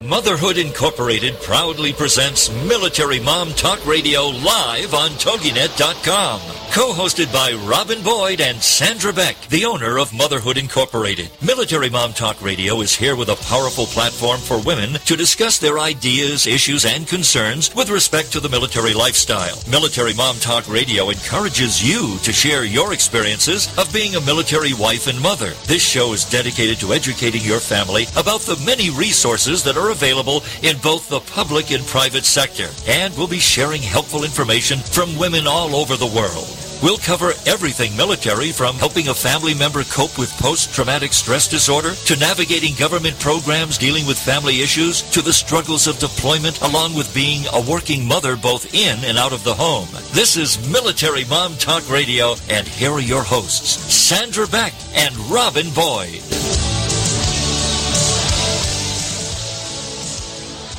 Motherhood Incorporated proudly presents Military Mom Talk Radio live on TogiNet.com. Co-hosted by Robin Boyd and Sandra Beck, the owner of Motherhood Incorporated. Military Mom Talk Radio is here with a powerful platform for women to discuss their ideas, issues, and concerns with respect to the military lifestyle. Military Mom Talk Radio encourages you to share your experiences of being a military wife and mother. This show is dedicated to educating your family about the many resources that are available in both the public and private sector, and we'll be sharing helpful information from women all over the world. We'll cover everything military, from helping a family member cope with post-traumatic stress disorder, to navigating government programs dealing with family issues, to the struggles of deployment, along with being a working mother both in and out of the home. This is Military Mom Talk Radio, and here are your hosts, Sandra Beck and Robin Boyd.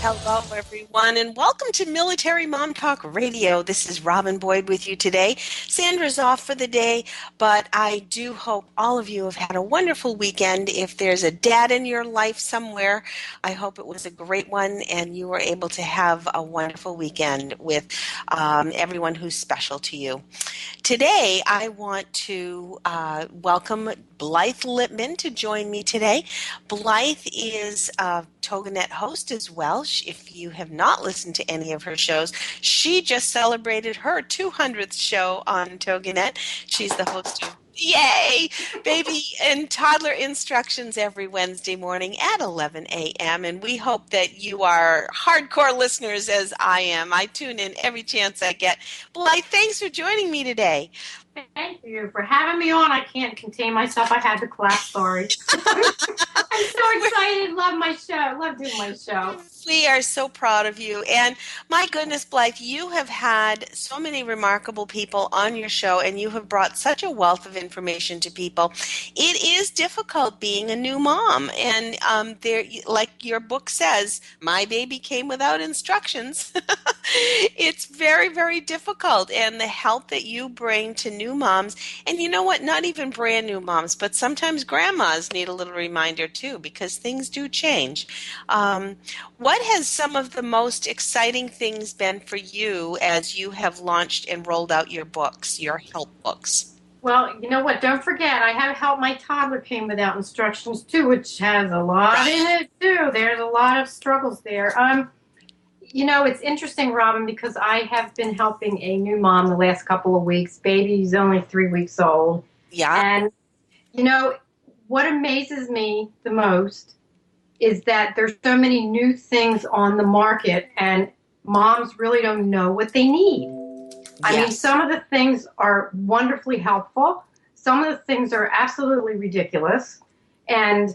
Hello, everyone, and welcome to Military Mom Talk Radio. This is Robin Boyd with you today. Sandra's off for the day, but I do hope all of you have had a wonderful weekend. If there's a dad in your life somewhere, I hope it was a great one and you were able to have a wonderful weekend with everyone who's special to you. Today, I want to welcome Blythe Lipman to join me today. Blythe is a TogiNet host as well. If you have not listened to any of her shows, she just celebrated her 200th show on TogiNet. She's the host of Yay! Baby and Toddler Instructions every Wednesday morning at 11 a.m. And we hope that you are hardcore listeners as I am. I tune in every chance I get. Blythe, thanks for joining me today. Thank you for having me on. I can't contain myself. I had to clap. Sorry. I'm so excited. Love my show. Love doing my show. We are so proud of you. And my goodness, Blythe, you have had so many remarkable people on your show, and you have brought such a wealth of information to people. It is difficult being a new mom. And there, like your book says, my baby came without instructions. It's very, very difficult. And the help that you bring to new moms, and you know what, not even brand new moms, but sometimes grandmas need a little reminder too, because things do change. What has some of the most exciting things been for you as you have launched and rolled out your books, your help books? Well, you know what? Don't forget, I have helped my toddler came without instructions too, which has a lot in it too. There's a lot of struggles there. You know, it's interesting, Robin, because I have been helping a new mom the last couple of weeks. Baby's only 3 weeks old. Yeah. And, you know, what amazes me the most is that there's so many new things on the market and moms really don't know what they need. I mean, some of the things are wonderfully helpful. Some of the things are absolutely ridiculous. And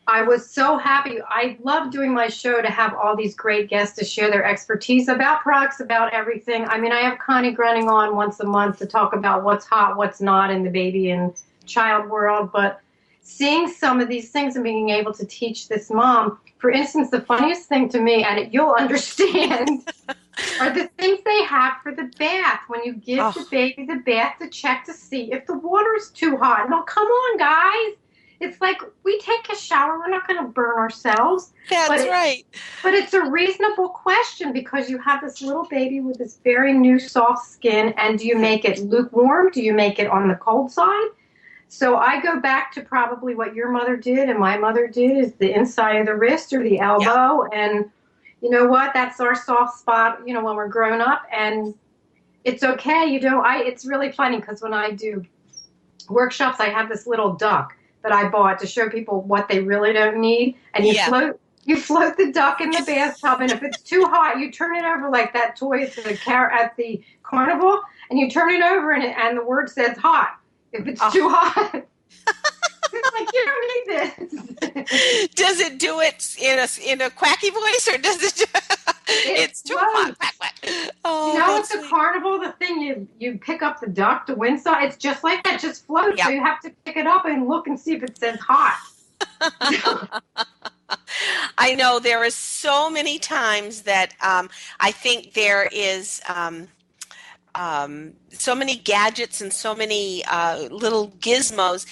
I was so happy. I love doing my show to have all these great guests to share their expertise about products, about everything. I mean, I have Connie Grunning on once a month to talk about what's hot, what's not in the baby and child world. But seeing some of these things and being able to teach this mom, for instance, the funniest thing to me, and you'll understand, are the things they have for the bath. When you give the baby the bath, to check to see if the water is too hot. No, come on, guys. It's like we take a shower. We're not going to burn ourselves. That's right. But it's a reasonable question because you have this little baby with this very new soft skin. And do you make it lukewarm? Do you make it on the cold side? So I go back to probably what your mother did and my mother did is the inside of the wrist or the elbow. Yep. And you know what? That's our soft spot, you know, when we're grown up. And it's okay. You know, it's really funny because when I do workshops, I have this little duck that I bought to show people what they really don't need. And you float the duck in the bathtub, and if it's too hot, you turn it over like that toy at the carnival, and you turn it over, and the word says hot. If it's too hot, it's like, you don't need this. Does it do it in a quacky voice, or does it? It's too hot. Quack, quack. Oh, you know, at the carnival, the thing you pick up the duck, the windside, it's just like that, just floats. Yep. So you have to pick it up and look and see if it says hot. I know there is so many times that I think there is so many gadgets and so many little gizmos.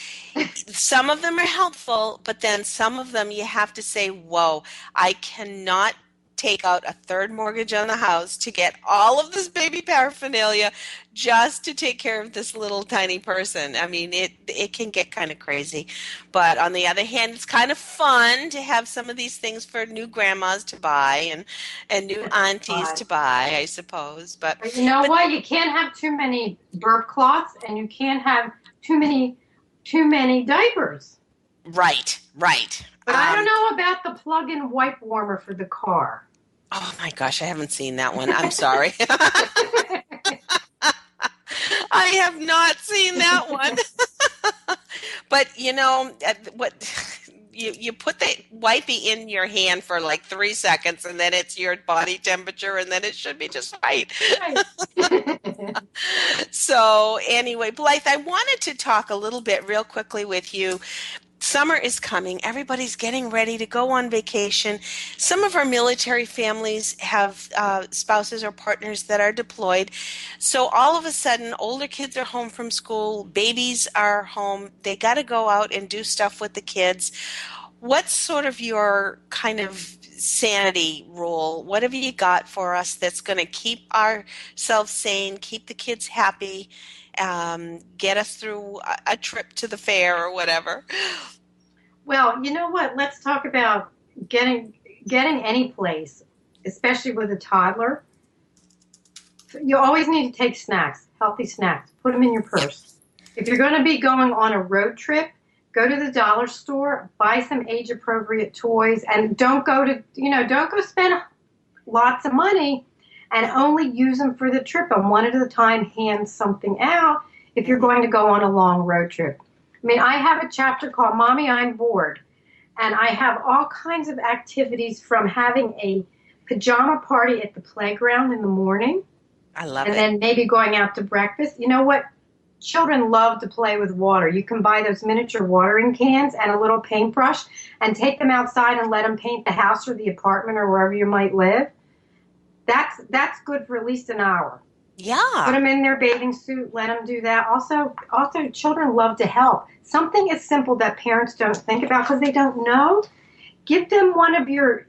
Some of them are helpful, but then some of them you have to say, whoa, I cannot take out a third mortgage on the house to get all of this baby paraphernalia just to take care of this little tiny person. I mean, it can get kind of crazy. But on the other hand, it's kind of fun to have some of these things for new grandmas to buy and new aunties to buy, I suppose. But you know what? You can't have too many burp cloths, and you can't have too many diapers. Right. But I don't know about the plug-in wipe warmer for the car. Oh my gosh, I haven't seen that one. I'm sorry. I have not seen that one. But what you put the wipey in your hand for like 3 seconds, and then it's your body temperature, and then it should be just right. So anyway, Blythe, I wanted to talk a little bit real quickly with you. Summer is coming. Everybody's getting ready to go on vacation. Some of our military families have spouses or partners that are deployed. So all of a sudden, older kids are home from school, babies are home. They got to go out and do stuff with the kids. What's sort of your kind of sanity rule? What have you got for us that's going to keep ourselves sane, keep the kids happy, get us through a trip to the fair or whatever? Well, you know what? Let's talk about getting any place, especially with a toddler. You always need to take snacks, healthy snacks. Put them in your purse. If you're going to be going on a road trip, go to the dollar store, buy some age-appropriate toys, and don't go spend lots of money and only use them for the trip. And one at a time, hand something out if you're going to go on a long road trip. I mean, I have a chapter called Mommy, I'm Bored. And I have all kinds of activities, from having a pajama party at the playground in the morning. I love it. And then maybe going out to breakfast. You know what? Children love to play with water. You can buy those miniature watering cans and a little paintbrush and take them outside and let them paint the house or the apartment or wherever you might live. That's good for at least an hour. Yeah. Put them in their bathing suit. Let them do that. Also, children love to help. Something as simple that parents don't think about because they don't know. Give them one of your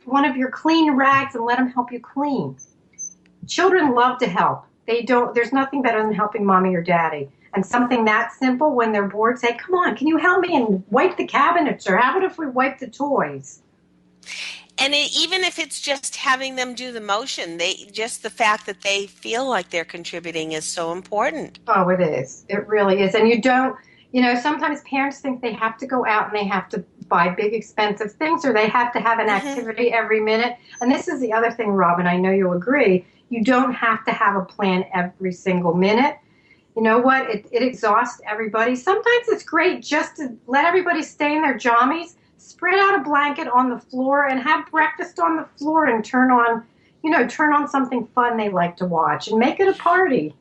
clean rags and let them help you clean. Children love to help. There's nothing better than helping mommy or daddy. And something that simple, when they're bored, say, "Come on, can you help me and wipe the cabinets?" Or how about if we wipe the toys? And even if it's just having them do the motion, just the fact that they feel like they're contributing is so important. Oh, it is. It really is. And sometimes parents think they have to go out and they have to buy big expensive things, or they have to have an activity every minute. And this is the other thing, Robin, I know you'll agree. You don't have to have a plan every single minute. You know what? It exhausts everybody. Sometimes it's great just to let everybody stay in their jammies, spread out a blanket on the floor, and have breakfast on the floor, and turn on something fun they like to watch, and make it a party.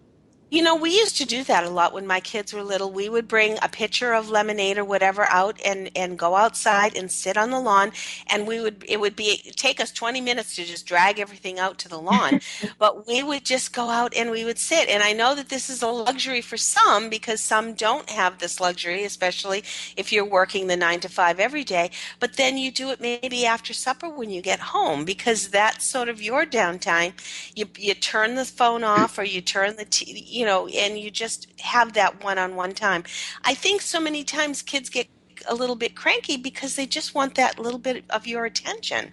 You know, we used to do that a lot when my kids were little. We would bring a pitcher of lemonade or whatever out and go outside and sit on the lawn, and it would take us 20 minutes to just drag everything out to the lawn. But we would just go out and we would sit. And I know that this is a luxury for some, because some don't have this luxury, especially if you're working the 9 to 5 every day. But then you do it maybe after supper when you get home, because that's sort of your downtime. You turn the phone off, or you turn the TV, and you just have that one-on-one time. I think so many times kids get a little bit cranky because they just want that little bit of your attention.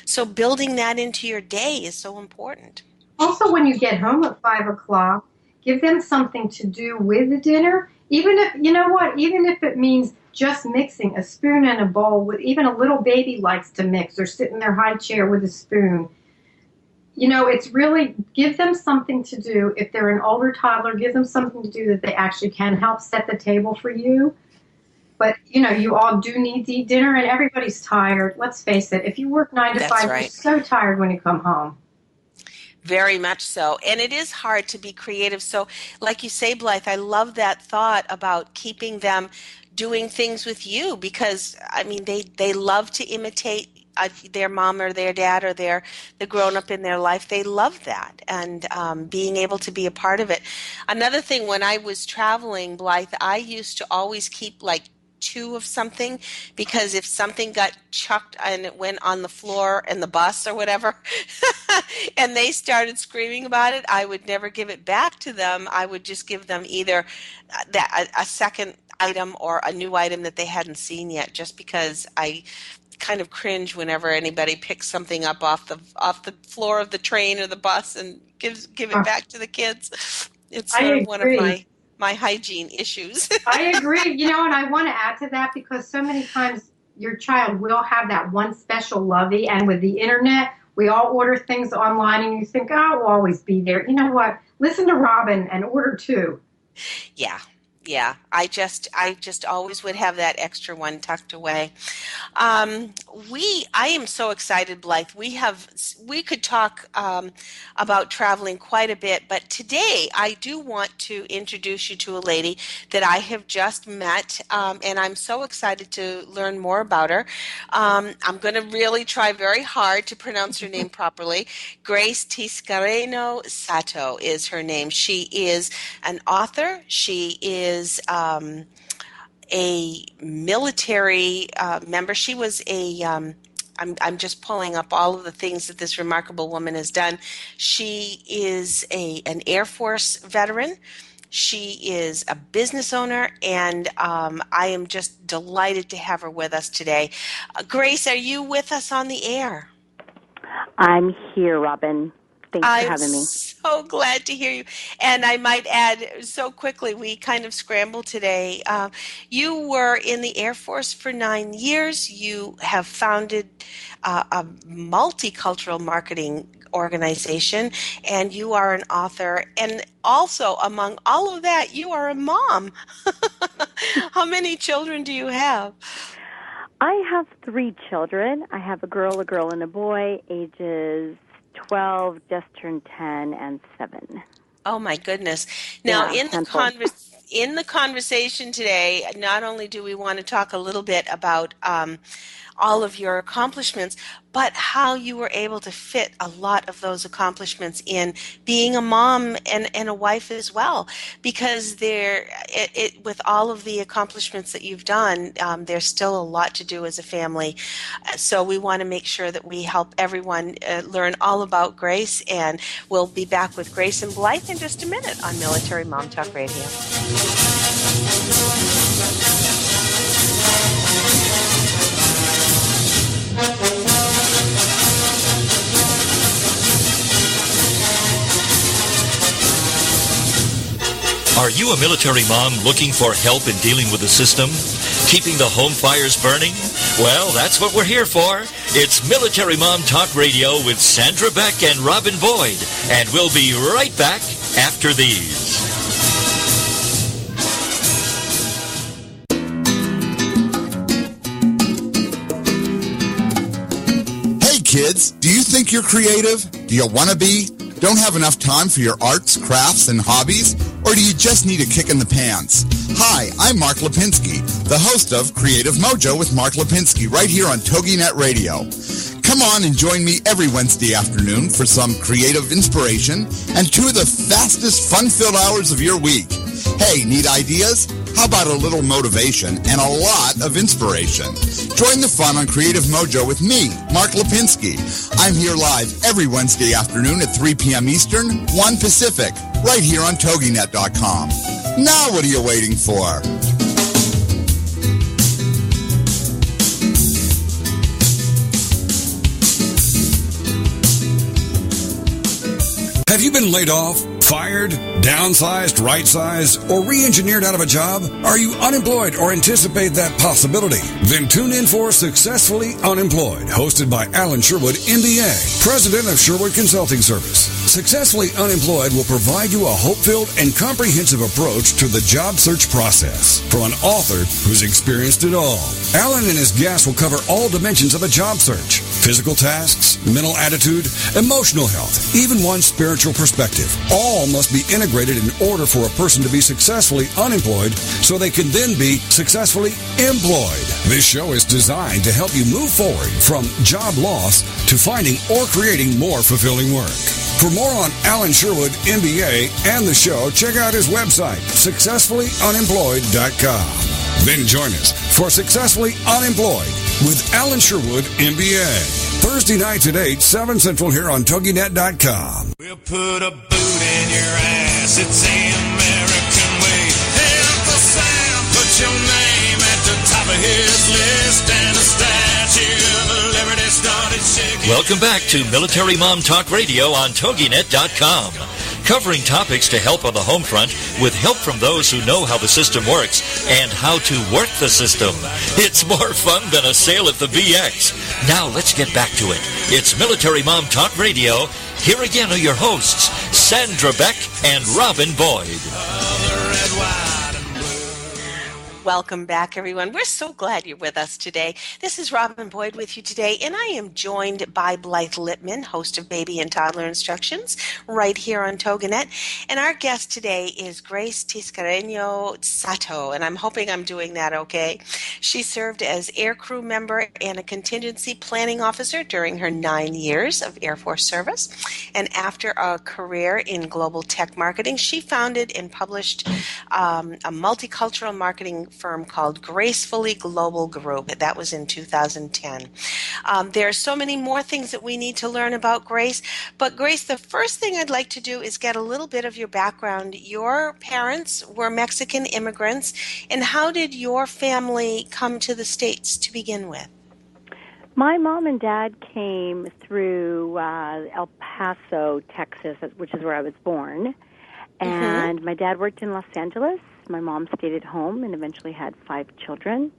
So building that into your day is so important. Also, when you get home at 5 o'clock, give them something to do with the dinner. Even if it means just mixing a spoon and a bowl, with even a little baby likes to mix, or sit in their high chair with a spoon. It's really, give them something to do. If they're an older toddler, give them something to do that they actually can help set the table for you. But, you all do need to eat dinner, and everybody's tired. Let's face it. If you work 9 to 5, right, you're so tired when you come home. Very much so. And it is hard to be creative. So like you say, Blythe, I love that thought about keeping them doing things with you, because, I mean, they love to imitate their mom or their dad or the grown-up in their life, they love that, and being able to be a part of it. Another thing, when I was traveling, Blythe, I used to always keep like 2 of something, because if something got chucked and it went on the floor in the bus or whatever and they started screaming about it, I would never give it back to them. I would just give them either a second item or a new item that they hadn't seen yet, just because I kind of cringe whenever anybody picks something up off the floor of the train or the bus and give it back to the kids. It's sort of one of my hygiene issues. I agree. And I want to add to that, because so many times your child will have that one special lovey, and with the internet, we all order things online and you think, oh, it will always be there. You know what? Listen to Robin and order 2. Yeah. I just always would have that extra one tucked away. I am so excited, Blythe. We could talk about traveling quite a bit, but today I do want to introduce you to a lady that I have just met, and I'm so excited to learn more about her. I'm going to really try very hard to pronounce her name properly. Grace Tiscareño-Sato is her name. She is an author. She is a military member. She was I'm just pulling up all of the things that this remarkable woman has done. She is an Air Force veteran. She is a business owner, and I am just delighted to have her with us today. Grace, are you with us on the air? I'm here, Robin. Thanks for having me. I'm so glad to hear you. And I might add, so quickly, we kind of scrambled today. You were in the Air Force for 9 years. You have founded a multicultural marketing organization, and you are an author. And also, among all of that, you are a mom. How many children do you have? I have 3 children. I have a girl, and a boy, ages 12, just turned 10, and 7. Oh my goodness! Now, Yeah, in the conversation today, not only do we want to talk a little bit about all of your accomplishments, but how you were able to fit a lot of those accomplishments in being a mom and a wife as well. Because with all of the accomplishments that you've done, there's still a lot to do as a family. So we want to make sure that we help everyone learn all about Grace, and we'll be back with Grace and Blythe in just a minute on Military Mom Talk Radio. Are you a military mom looking for help in dealing with the system? Keeping the home fires burning? Well, that's what we're here for. It's Military Mom Talk Radio with Sandra Beck and Robin Boyd. And we'll be right back after these. Hey kids, do you think you're creative? Do you want to be? Don't have enough time for your arts, crafts, and hobbies? Or do you just need a kick in the pants? Hi, I'm Mark Lipinski, the host of Creative Mojo with Mark Lipinski, right here on TogiNet Radio. Come on and join me every Wednesday afternoon for some creative inspiration and 2 of the fastest fun-filled hours of your week. Hey, need ideas? How about a little motivation and a lot of inspiration? Join the fun on Creative Mojo with me, Mark Lipinski. I'm here live every Wednesday afternoon at 3 p.m. Eastern, 1 Pacific, right here on TogiNet.com. Now what are you waiting for? Have you been laid off, fired, downsized, right-sized, or re-engineered out of a job? Are you unemployed or anticipate that possibility? Then tune in for Successfully Unemployed, hosted by Alan Sherwood, MBA, President of Sherwood Consulting Service. Successfully Unemployed will provide you a hope-filled and comprehensive approach to the job search process from an author who's experienced it all. Alan and his guests will cover all dimensions of a job search, physical tasks, mental attitude, emotional health, even one's spiritual perspective. All must be integrated in order for a person to be successfully unemployed so they can then be successfully employed. This show is designed to help you move forward from job loss to finding or creating more fulfilling work. For more on Alan Sherwood, MBA, and the show, check out his website, successfullyunemployed.com. Then join us for Successfully Unemployed with Alan Sherwood, MBA. Thursday nights at 8, 7 Central here on TogiNet.com. We'll put a boot in your ass. It's the American way. Hey, Uncle Sam, put your name at the top of his list, and a statue of liberty started shaking. Welcome back to Military Mom Talk Radio on TogiNet.com. Covering topics to help on the home front with help from those who know how the system works and how to work the system. It's more fun than a sale at the BX. Now let's get back to it. It's Military Mom Talk Radio. Here again are your hosts, Sandra Beck and Robin Boyd. Welcome back, everyone. We're so glad you're with us today. This is Robin Boyd with you today, and I am joined by Blythe Littman, host of Baby and Toddler Instructions, right here on TogiNet. And our guest today is Grace Tiscareño-Sato, and I'm hoping I'm doing that okay. She served as aircrew member and a contingency planning officer during her 9 years of Air Force service. And after a career in global tech marketing, she founded and published a multicultural marketing firm called Gracefully Global Group. That was in 2010. There are so many more things that we need to learn about Grace. But Grace, the first thing I'd like to do is get a little bit of your background. Your parents were Mexican immigrants, and how did your family come to the States to begin with? My mom and dad came through El Paso, Texas, which is where I was born. And my dad worked in Los Angeles. My mom stayed at home and eventually had 5 children.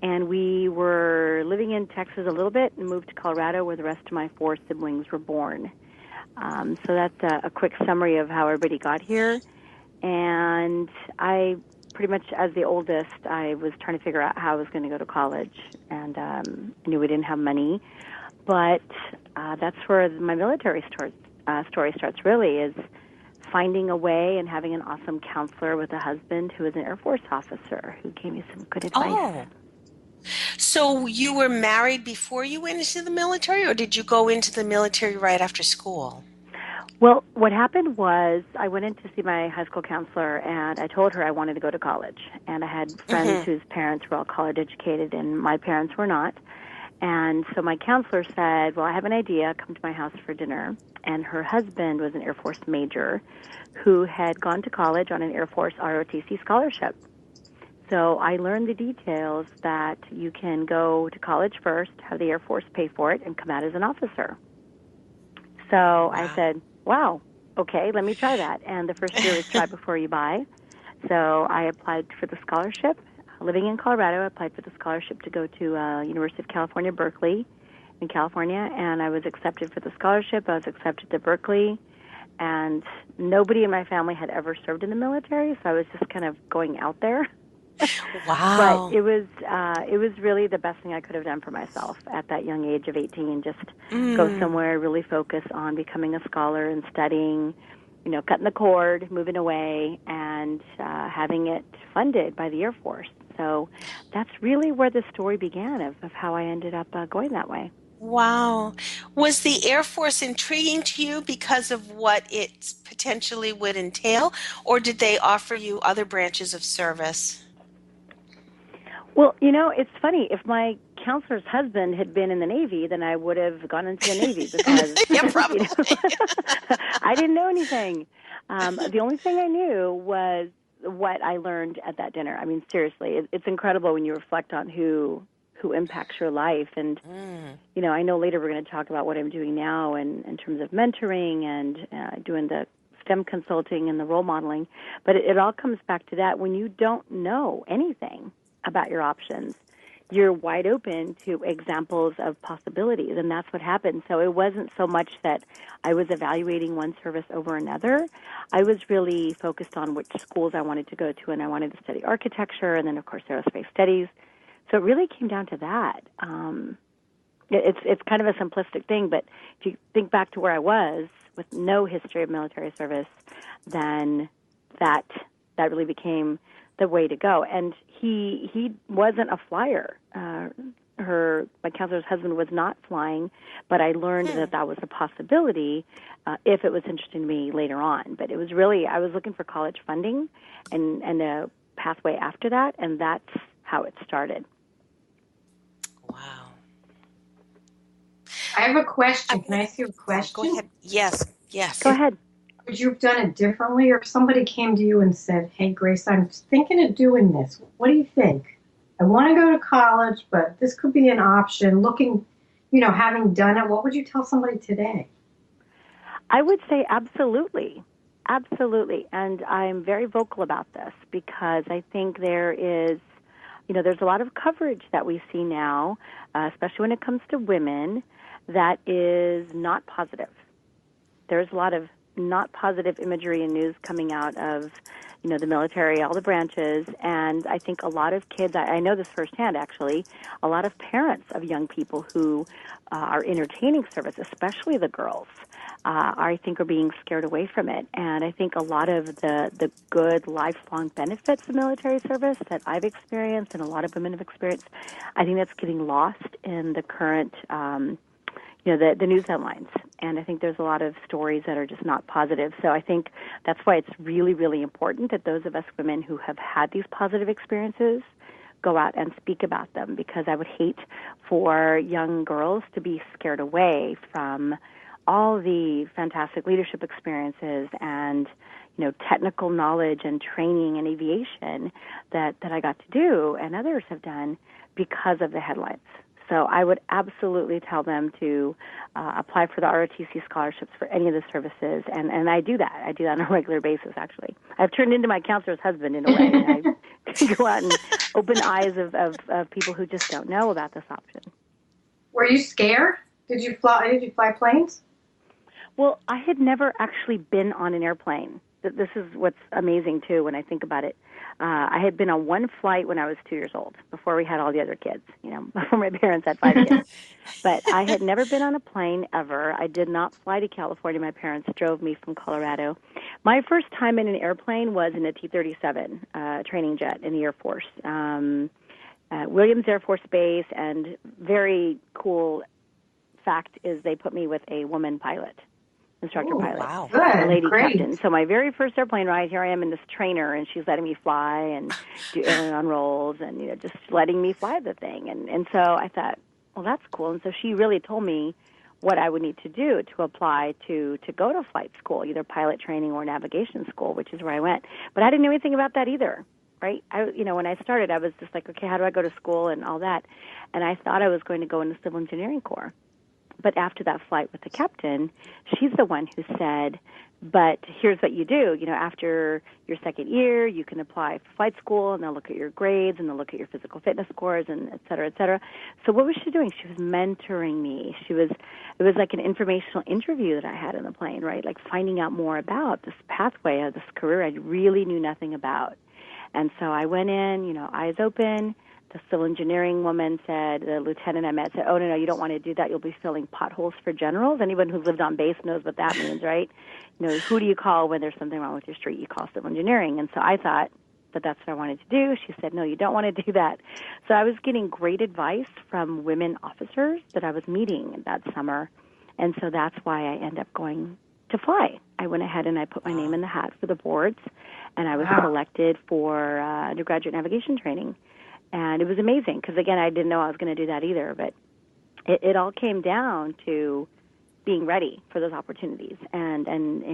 And we were living in Texas a little bit and moved to Colorado where the rest of my 4 siblings were born. So that's a quick summary of how everybody got here. And I pretty much, as the oldest, I was trying to figure out how I was going to go to college. And I knew we didn't have money. But that's where my military story starts, really, is finding a way and having an awesome counselor with a husband who was an Air Force officer who gave me some good advice. Oh. So you were married before you went into the military, or did you go into the military right after school? Well, what happened was I went in to see my high school counselor, and I told her I wanted to go to college. And I had friends whose parents were all college educated, and my parents were not. And so my counselor said, well, I have an idea. Come to my house for dinner. And her husband was an Air Force major who had gone to college on an Air Force ROTC scholarship. So I learned the details that you can go to college first, have the Air Force pay for it, and come out as an officer. So I said, wow, okay, let me try that. And the first year was try before you buy. So I applied for the scholarship. Living in Colorado, I applied for the scholarship to go to University of California, Berkeley, in California, and I was accepted for the scholarship. I was accepted to Berkeley, and nobody in my family had ever served in the military, so I was just kind of going out there. Wow. But it was really the best thing I could have done for myself at that young age of 18, just go somewhere, really focus on becoming a scholar and studying, cutting the cord, moving away, and having it funded by the Air Force. So that's really where the story began of how I ended up going that way. Wow. Was the Air Force intriguing to you because of what it potentially would entail, or did they offer you other branches of service? Well, it's funny. If my counselor's husband had been in the Navy, then I would have gone into the Navy because yeah, probably. I didn't know anything. The only thing I knew was what I learned at that dinner. I mean, seriously, it's incredible when you reflect on who impacts your life. And, I know later we're going to talk about what I'm doing now in terms of mentoring and doing the STEM consulting and the role modeling. But it all comes back to that. When you don't know anything about your options, you're wide open to examples of possibilities, and that's what happened. So it wasn't so much that I was evaluating one service over another. I was really focused on which schools I wanted to go to, and I wanted to study architecture and then, of course, aerospace studies. So it really came down to that. It's kind of a simplistic thing, but if you think back to where I was with no history of military service, then that really became the way to go. And he wasn't a flyer. My counselor's husband was not flying, but I learned that was a possibility if it was interesting to me later on. But it was really, I was looking for college funding and a pathway after that, and that's how it started. Wow. I have a question. Can I ask you a question? Go ahead. Yes. Go ahead. Would you have done it differently, or if somebody came to you and said, hey, Grace, I'm thinking of doing this. What do you think? I want to go to college, but this could be an option. Looking, having done it, what would you tell somebody today? I would say absolutely. Absolutely. And I'm very vocal about this because I think there is, there's a lot of coverage that we see now, especially when it comes to women, that is not positive. There's a lot of not positive imagery and news coming out of, the military, all the branches, and I think a lot of kids, I know this firsthand actually, a lot of parents of young people who are entertaining service, especially the girls, I think are being scared away from it. And I think a lot of the good lifelong benefits of military service that I've experienced and a lot of women have experienced, I think that's getting lost in the current the news headlines. And I think there's a lot of stories that are just not positive. So I think that's why it's really, really important that those of us women who have had these positive experiences go out and speak about them, because I would hate for young girls to be scared away from all the fantastic leadership experiences and, technical knowledge and training in aviation that I got to do and others have done because of the headlines. So I would absolutely tell them to apply for the ROTC scholarships for any of the services, and I do that. I do that on a regular basis, actually. I've turned into my counselor's husband in a way, and I go out and open the eyes of people who just don't know about this option. Were you scared? Did you fly planes? Well, I had never actually been on an airplane. This is what's amazing, too, when I think about it. I had been on one flight when I was 2 years old, before we had all the other kids, before my parents had 5 kids. But I had never been on a plane ever. I did not fly to California. My parents drove me from Colorado. My first time in an airplane was in a T-37 training jet in the Air Force, Williams Air Force Base, and very cool fact is they put me with a woman pilot. Instructor pilot, wow. a lady Great. captain. So my very first airplane ride, here I am in this trainer, and she's letting me fly and do aileron rolls and just letting me fly the thing. And so I thought, well, that's cool. And so she really told me what I would need to do to apply to go to flight school, either pilot training or navigation school, which is where I went. But I didn't know anything about that either. Right? When I started, I was just like, okay, how do I go to school and all that? And I thought I was going to go in the Civil Engineering Corps. But after that flight with the captain, she's the one who said, but here's what you do. After your second year, you can apply for flight school, and they'll look at your grades, and they'll look at your physical fitness scores, and et cetera, et cetera. So what was she doing? She was mentoring me. It was like an informational interview that I had in the plane, right? Like finding out more about this pathway of this career I really knew nothing about. And so I went in, eyes open. The civil engineering woman said, the lieutenant I met said, oh, no, you don't want to do that. You'll be filling potholes for generals. Anyone who's lived on base knows what that means, right? Who do you call when there's something wrong with your street? You call civil engineering. And so I thought, but that's what I wanted to do. She said, no, you don't want to do that. So I was getting great advice from women officers that I was meeting that summer. And so that's why I ended up going to fly. I went ahead and I put my name in the hat for the boards, and I was selected for undergraduate navigation training. And it was amazing because, again, I didn't know I was going to do that either. But it all came down to being ready for those opportunities and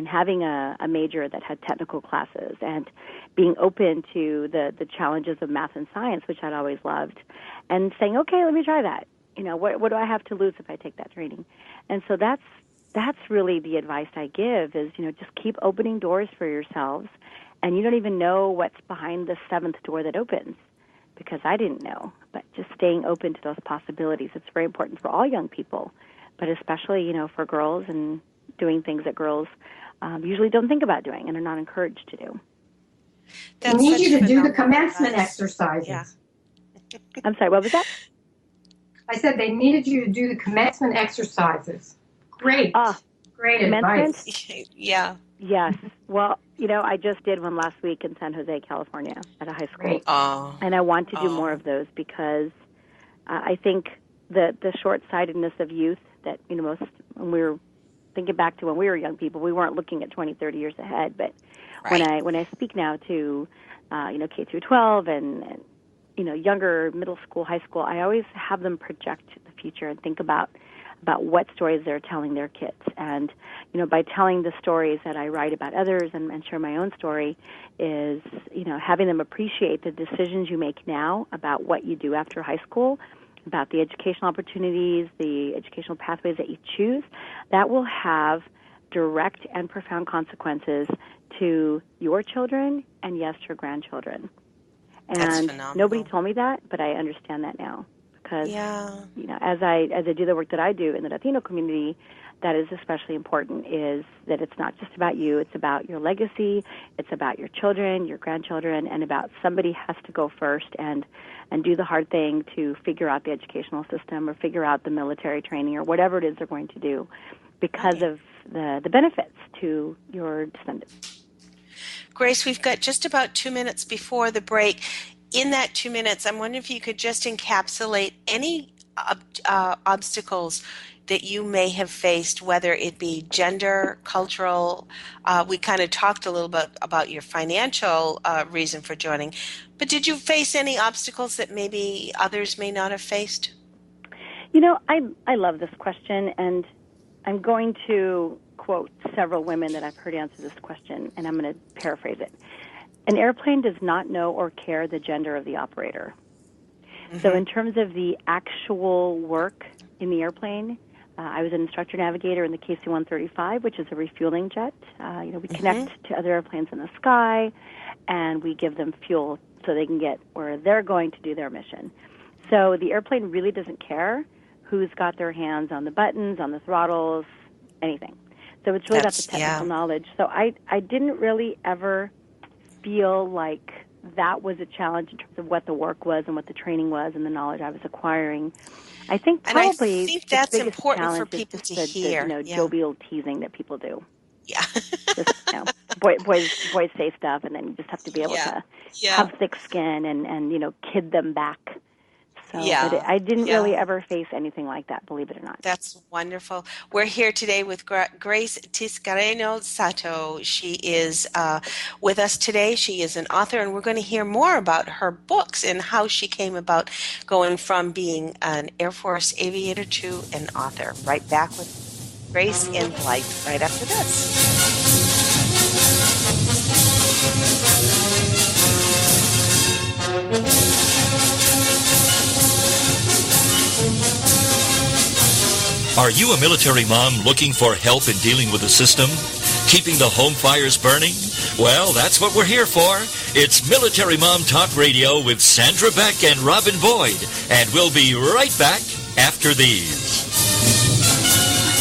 having a major that had technical classes and being open to the challenges of math and science, which I'd always loved, and saying, okay, let me try that. What do I have to lose if I take that training? And so that's really the advice I give is, just keep opening doors for yourselves. And you don't even know what's behind the seventh door that opens, because I didn't know. But just staying open to those possibilities, it's very important for all young people, but especially, for girls and doing things that girls usually don't think about doing and are not encouraged to do. I need you to do the commencement exercises. Yeah. I'm sorry, what was that? I said they needed you to do the commencement exercises. Great. Great advice. Yeah. Yes. Well, I just did one last week in San Jose, California at a high school. Great. And I want to do more of those because I think the short-sightedness of youth that, most, when we were thinking back to when we were young people, we weren't looking at 20, 30 years ahead. But when I speak now to, K through 12 and younger middle school, high school, I always have them project the future and think about what stories they're telling their kids. And, by telling the stories that I write about others and share my own story is, having them appreciate the decisions you make now about what you do after high school, about the educational opportunities, the educational pathways that you choose, that will have direct and profound consequences to your children and, yes, your grandchildren. And nobody told me that, but I understand that now. Because, as I do the work that I do in the Latino community, that is especially important, is that it's not just about you, it's about your legacy, it's about your children, your grandchildren, and about somebody has to go first and do the hard thing to figure out the educational system or figure out the military training or whatever it is they're going to do because of the benefits to your descendants. Grace, we've got just about 2 minutes before the break. In that 2 minutes, I'm wondering if you could just encapsulate any obstacles that you may have faced, whether it be gender, cultural. We kind of talked a little bit about your financial reason for joining, but did you face any obstacles that maybe others may not have faced? I love this question, and I'm going to quote several women that I've heard answer this question, and I'm going to paraphrase it. An airplane does not know or care the gender of the operator. Mm-hmm. So in terms of the actual work in the airplane, I was an instructor navigator in the KC-135, which is a refueling jet. We connect to other airplanes in the sky, and we give them fuel so they can get where they're going to do their mission. So the airplane really doesn't care who's got their hands on the buttons, on the throttles, anything. So it's really about the technical knowledge. So I didn't really ever feel like that was a challenge in terms of what the work was and what the training was and the knowledge I was acquiring. I think probably that's important for people to hear. Jovial teasing that people do. Yeah. Just, boys say stuff, and then you just have to be able to have thick skin and kid them back. So, but I didn't really ever face anything like that, believe it or not. That's wonderful. We're here today with Grace Tiscareño-Sato. She is with us today. She is an author, and we're going to hear more about her books and how she came about going from being an Air Force aviator to an author. Right back with Grace and Blythe right after this. Are you a military mom looking for help in dealing with the system? Keeping the home fires burning? Well, that's what we're here for. It's Military Mom Talk Radio with Sandra Beck and Robin Boyd. And we'll be right back after these.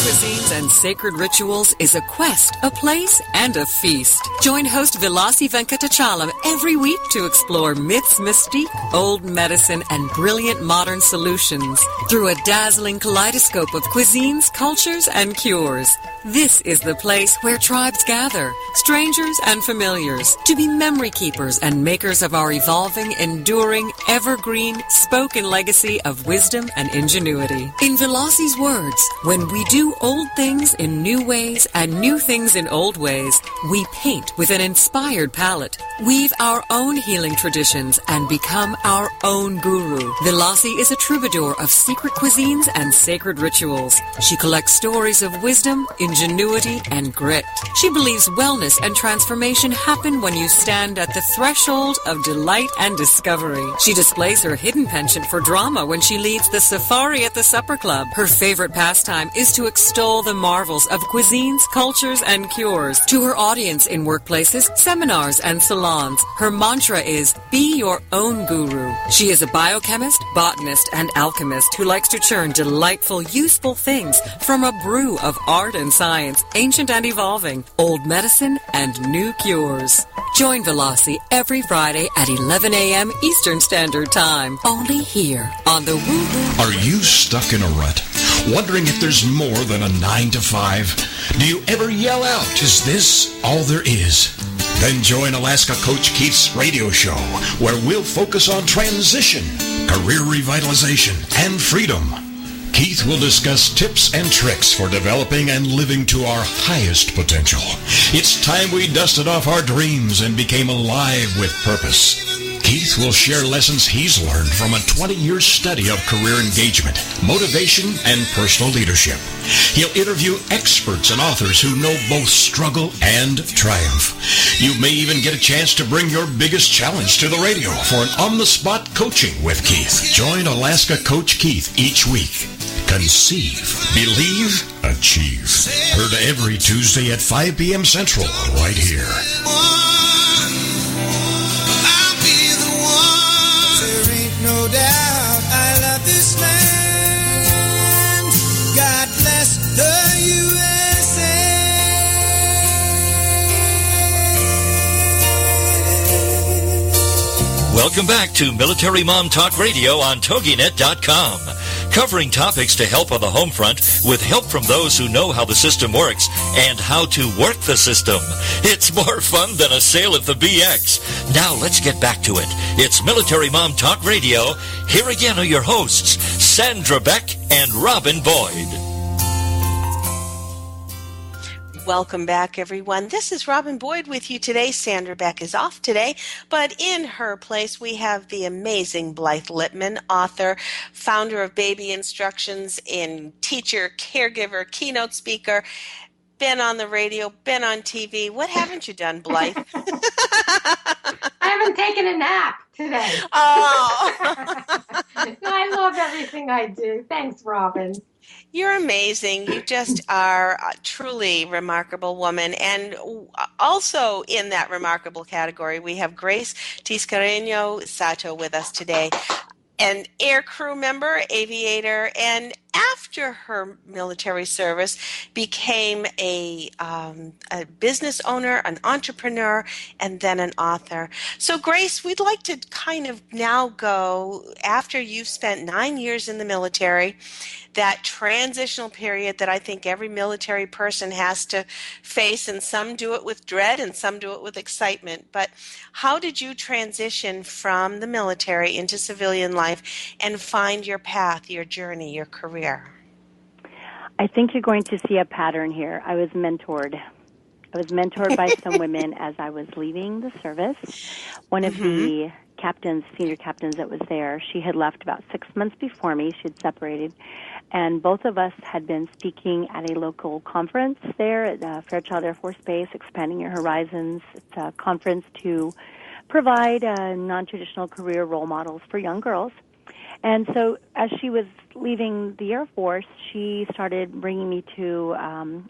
Cuisines and sacred rituals is a quest, a place, and a feast. Join host Vilasi Venkatachalam every week to explore myths, mystique, old medicine, and brilliant modern solutions through a dazzling kaleidoscope of cuisines, cultures, and cures. This is the place where tribes gather, strangers and familiars, to be memory keepers and makers of our evolving, enduring, evergreen, spoken legacy of wisdom and ingenuity. In Vilasi's words, when we do old things in new ways and new things in old ways, we paint with an inspired palette, weave our own healing traditions, and become our own guru. Vilasi is a troubadour of secret cuisines and sacred rituals. She collects stories of wisdom, ingenuity, and grit. She believes wellness and transformation happen when you stand at the threshold of delight and discovery. She displays her hidden penchant for drama when she leads the safari at the supper club. Her favorite pastime is to explore extol the marvels of cuisines, cultures, and cures. To her audience in workplaces, seminars, and salons, her mantra is, be your own guru. She is a biochemist, botanist, and alchemist who likes to churn delightful, useful things from a brew of art and science, ancient and evolving, old medicine, and new cures. Join Velocity every Friday at 11 a.m. Eastern Standard Time, only here on the Woo-Woo. Are you stuck in a rut? Wondering if there's more than a 9 to 5? Do you ever yell out, is this all there is? Then join Alaska Coach Keith's radio show, where we'll focus on transition, career revitalization, and freedom. Keith will discuss tips and tricks for developing and living to our highest potential. It's time we dusted off our dreams and became alive with purpose. Keith will share lessons he's learned from a 20-year study of career engagement, motivation, and personal leadership. He'll interview experts and authors who know both struggle and triumph. You may even get a chance to bring your biggest challenge to the radio for an on-the-spot coaching with Keith. Join Alaska Coach Keith each week. Conceive, believe, achieve. Heard every Tuesday at 5 p.m. Central, right here. No doubt I love this land. God bless the USA. Welcome back to Military Mom Talk Radio on TogiNet.com. Covering topics to help on the home front with help from those who know how the system works and how to work the system. It's more fun than a sale at the BX. Now let's get back to it. It's Military Mom Talk Radio. Here again are your hosts, Sandra Beck and Robin Boyd. Welcome back, everyone. This is Robin Boyd with you today. Sandra Beck is off today, but in her place, we have the amazing Blythe Lipman, author, founder of Baby Instructions, teacher, caregiver, keynote speaker, been on the radio, been on TV. What haven't you done, Blythe? I haven't taken a nap today. Oh. I love everything I do. Thanks, Robin. You're amazing. You just are a truly remarkable woman. And also in that remarkable category, we have Grace Tiscareño-Sato with us today, an air crew member, aviator, and after her military service became a business owner, an entrepreneur, and then an author. So Grace, we'd like to kind of now go, after you've spent 9 years in the military, that transitional period that I think every military person has to face, and some do it with dread and some do it with excitement. But how did you transition from the military into civilian life and find your path, your journey, your career? I think you're going to see a pattern here. I was mentored by some women as I was leaving the service. One of the senior captains that was there, she had left about 6 months before me. She had separated. And both of us had been speaking at a local conference there at Fairchild Air Force Base, Expanding Your Horizons. It's a conference to provide non-traditional career role models for young girls. And so as she was leaving the Air Force, she started bringing me to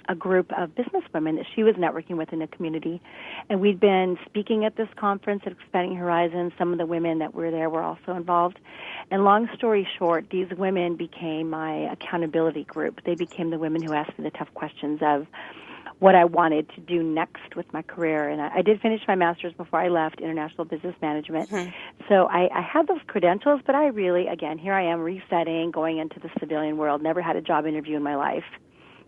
a group of businesswomen that she was networking with in the community. And we'd been speaking at this conference at Expanding Horizons. Some of the women that were there were also involved. And long story short, these women became my accountability group. They became the women who asked me the tough questions of what I wanted to do next with my career. And I did finish my master's before I left, International Business Management. So I had those credentials, but I really, again, here I am resetting, going into the civilian world, never had a job interview in my life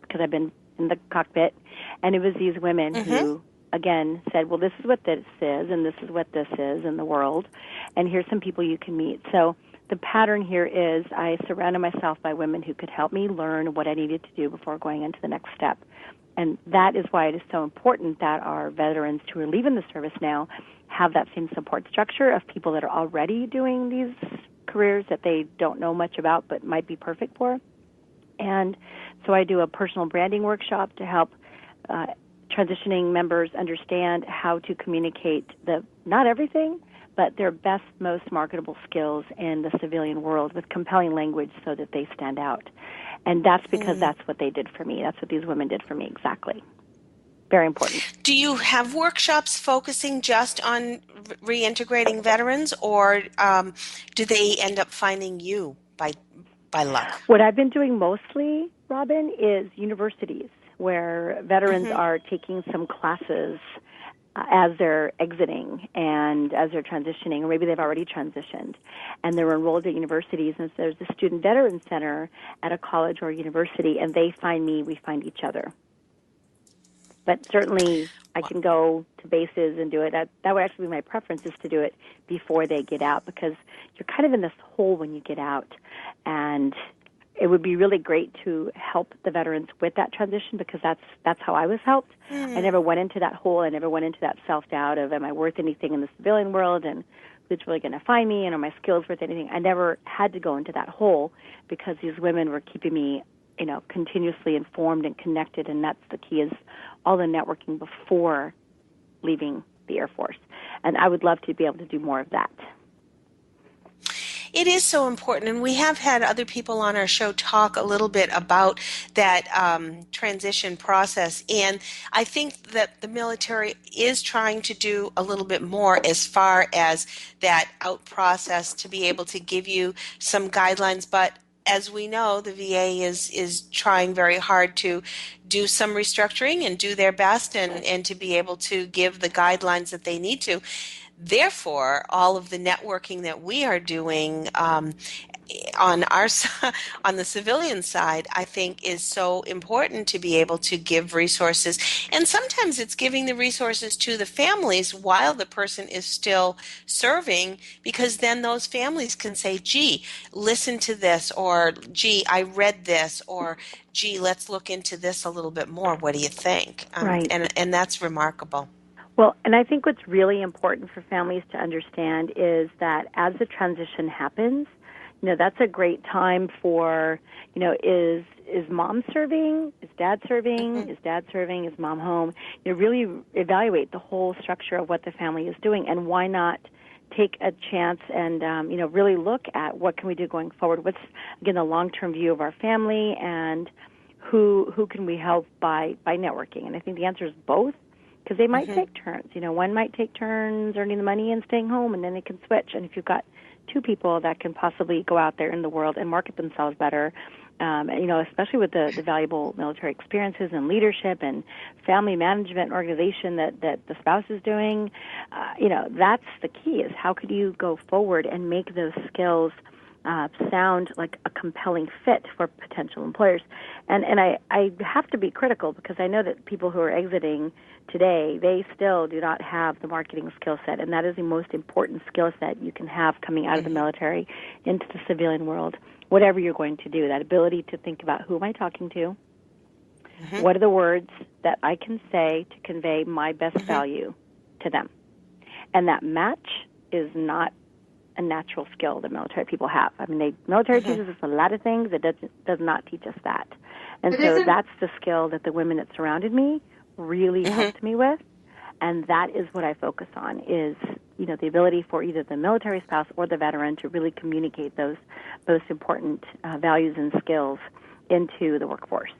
because I've been in the cockpit. And it was these women who, again, said, well, this is what this is, and this is what this is in the world, and here's some people you can meet. So the pattern here is I surrounded myself by women who could help me learn what I needed to do before going into the next step. And that is why it is so important that our veterans who are leaving the service now have that same support structure of people that are already doing these careers that they don't know much about but might be perfect for. And so I do a personal branding workshop to help transitioning members understand how to communicate not everything, but their best, most marketable skills in the civilian world with compelling language so that they stand out. And that's because that's what they did for me. That's what these women did for me, exactly. Very important. Do you have workshops focusing just on reintegrating veterans, or do they end up finding you by luck? What I've been doing mostly, Robin, is universities where veterans are taking some classes as they're exiting and as they're transitioning, or maybe they've already transitioned, and they're enrolled at universities, and so there's a student veteran center at a college or university, and they find me, we find each other. But certainly I can go to bases and do it. That would actually be my preference, is to do it before they get out, because you're kind of in this hole when you get out, and it would be really great to help the veterans with that transition, because that's how I was helped. I never went into that hole. I never went into that self-doubt of, am I worth anything in the civilian world, and who's really going to find me, and are my skills worth anything? I never had to go into that hole, because these women were keeping me, continuously informed and connected, and that's the key, is all the networking before leaving the Air Force. And I would love to be able to do more of that. It is so important, and we have had other people on our show talk a little bit about that transition process, and I think that the military is trying to do a little bit more as far as that out process to be able to give you some guidelines, but as we know, the VA is trying very hard to do some restructuring and do their best and to be able to give the guidelines that they need to. Therefore, all of the networking that we are doing on the civilian side, I think, is so important to be able to give resources. And sometimes it's giving the resources to the families while the person is still serving, because then those families can say, gee, listen to this, or gee, I read this, or gee, let's look into this a little bit more. What do you think? Right. And that's remarkable. Well, and I think what's really important for families to understand is that as the transition happens, that's a great time for, is mom serving? Is dad serving? Is dad serving? Is mom home? Really evaluate the whole structure of what the family is doing, and why not take a chance and, really look at what can we do going forward. What's, again, the long-term view of our family, and who can we help by networking? And I think the answer is both, because they might take turns. One might take turns earning the money and staying home, and then they can switch. And if you've got two people that can possibly go out there in the world and market themselves better, especially with the valuable military experiences and leadership and family management and organization that the spouse is doing, that's the key, is how could you go forward and make those skills sound like a compelling fit for potential employers. And I have to be critical, because I know that people who are exiting today, they still do not have the marketing skill set, and that is the most important skill set you can have coming out of the military into the civilian world, whatever you're going to do. That ability to think about, who am I talking to? What are the words that I can say to convey my best value to them? And that match is not a natural skill that military people have. I mean, military teaches us a lot of things. It does not teach us that. And so that's the skill that the women that surrounded me really helped me with. And that is what I focus on, is, the ability for either the military spouse or the veteran to really communicate those most important values and skills into the workforce.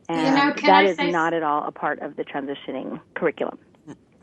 And that is not at all a part of the transitioning curriculum.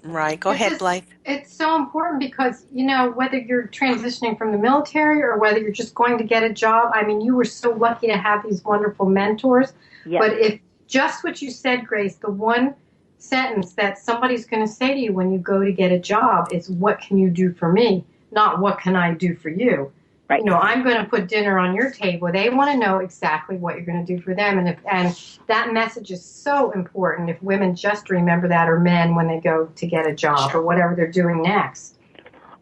Right. Go ahead, Blythe. It's so important because, whether you're transitioning from the military or whether you're just going to get a job, I mean, you were so lucky to have these wonderful mentors. Yes. But if just what you said, Grace, the one sentence that somebody's going to say to you when you go to get a job is, what can you do for me? Not what can I do for you? Right. I'm going to put dinner on your table. They want to know exactly what you're going to do for them. And that message is so important if women just remember that, or men when they go to get a job or whatever they're doing next.